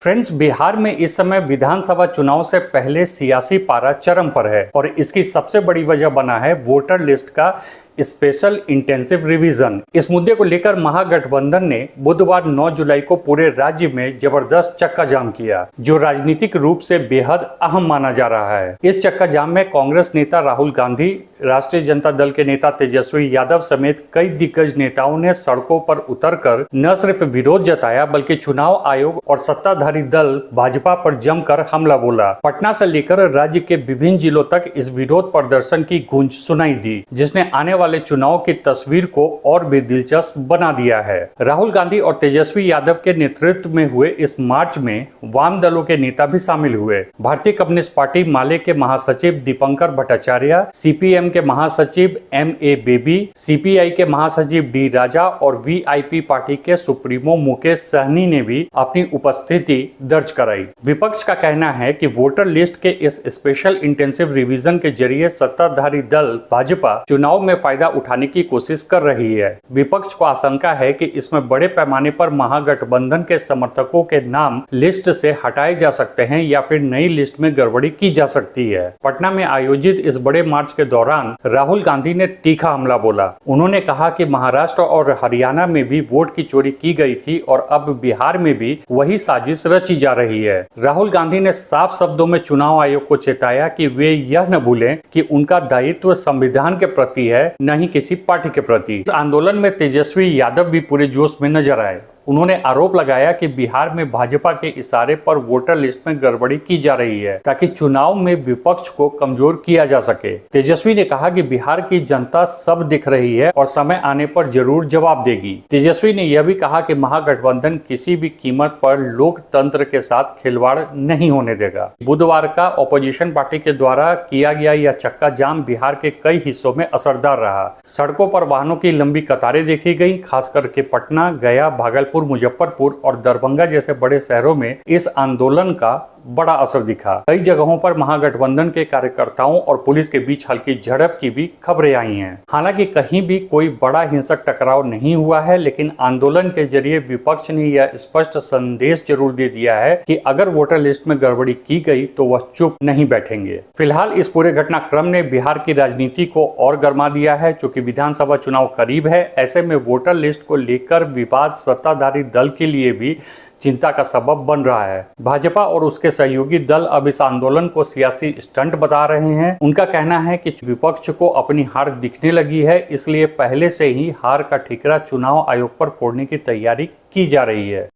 Friends, Bihar में इस समय विधानसभा चुनाव से पहले सियासी पारा चरम पर है और इसकी सबसे बड़ी वजह बना है वोटर लिस्ट का स्पेशल इंटेंसिव रिवीजन। इस मुद्दे को लेकर महागठबंधन ने बुधवार 9 जुलाई को पूरे राज्य में जबरदस्त चक्का जाम किया, जो राजनीतिक रूप से बेहद अहम माना जा रहा है। इस चक्का जाम में कांग्रेस नेता राहुल गांधी, राष्ट्रीय जनता दल के नेता तेजस्वी यादव समेत कई दिग्गज नेताओं ने सड़कों पर उतरकर न सिर्फ विरोध जताया बल्कि चुनाव आयोग और सत्ताधारी दल भाजपा पर जमकर हमला बोला। पटना से लेकर राज्य के विभिन्न जिलों तक इस विरोध प्रदर्शन की गूंज सुनाई दी, जिसने आने वाले चुनाव की तस्वीर को और भी दिलचस्प बना दिया है। राहुल गांधी और तेजस्वी यादव के नेतृत्व में हुए इस मार्च में वाम दलों के नेता भी शामिल हुए। भारतीय कम्युनिस्ट पार्टी माले के महासचिव दीपंकर भट्टाचार्य, सीपीएम के महासचिव एम.ए. बेबी, सीपीआई के महासचिव डी राजा और वीआईपी पार्टी के सुप्रीमो मुकेश सहनी ने भी अपनी उपस्थिति दर्ज कराई। विपक्ष का कहना है कि वोटर लिस्ट के इस स्पेशल इंटेंसिव रिवीजन के जरिए सत्ताधारी दल भाजपा चुनाव में फायदा उठाने की कोशिश कर रही है। विपक्ष को आशंका है कि इसमें बड़े पैमाने पर महागठबंधन के समर्थकों के नाम लिस्ट से हटाए जा सकते हैं या फिर नई लिस्ट में गड़बड़ी की जा सकती है। पटना में आयोजित इस बड़े मार्च के दौरान राहुल गांधी ने तीखा हमला बोला। उन्होंने कहा कि महाराष्ट्र और हरियाणा में भी वोट की चोरी की गई थी और अब बिहार में भी वही साजिश रची जा रही है। राहुल गांधी ने साफ शब्दों में चुनाव आयोग को चेताया कि वे यह न भूलें कि उनका दायित्व संविधान के प्रति है, न ही किसी पार्टी के प्रति। इस आंदोलन में तेजस्वी यादव भी पूरे जोश में नजर आए। उन्होंने आरोप लगाया कि बिहार में भाजपा के इशारे पर वोटर लिस्ट में गड़बड़ी की जा रही है ताकि चुनाव में विपक्ष को कमजोर किया जा सके। तेजस्वी ने कहा कि बिहार की जनता सब दिख रही है और समय आने पर जरूर जवाब देगी। तेजस्वी ने यह भी कहा कि महागठबंधन किसी भी कीमत पर लोकतंत्र के साथ खिलवाड़ नहीं होने देगा। बुधवार का ऑपोजिशन पार्टी के द्वारा किया गया यह चक्का जाम बिहार के कई हिस्सों में असरदार रहा। सड़कों पर वाहनों की लंबी कतारें देखी गई। खास करके पटना, गया, भागलपुर, मुजफ्फरपुर और दरभंगा जैसे बड़े शहरों में इस आंदोलन का बड़ा असर दिखा। कई जगहों पर महागठबंधन के कार्यकर्ताओं और पुलिस के बीच हल्की झड़प की भी खबरें आई हैं। हालांकि कहीं भी कोई बड़ा हिंसक टकराव नहीं हुआ है, लेकिन आंदोलन के जरिए विपक्ष ने यह स्पष्ट संदेश जरूर दे दिया है कि अगर वोटर लिस्ट में गड़बड़ी की गई तो वह चुप नहीं बैठेंगे। फिलहाल इस पूरे घटनाक्रम ने बिहार की राजनीति को और गर्मा दिया है। चूंकि विधानसभा चुनाव करीब है, ऐसे में वोटर लिस्ट को लेकर विवाद सत्ताधारी दल के लिए भी चिंता का सबब बन रहा है। भाजपा और उसके सहयोगी दल अब इस आंदोलन को सियासी स्टंट बता रहे हैं। उनका कहना है कि विपक्ष को अपनी हार दिखने लगी है, इसलिए पहले से ही हार का ठिकरा चुनाव आयोग पर फोड़ने की तैयारी की जा रही है।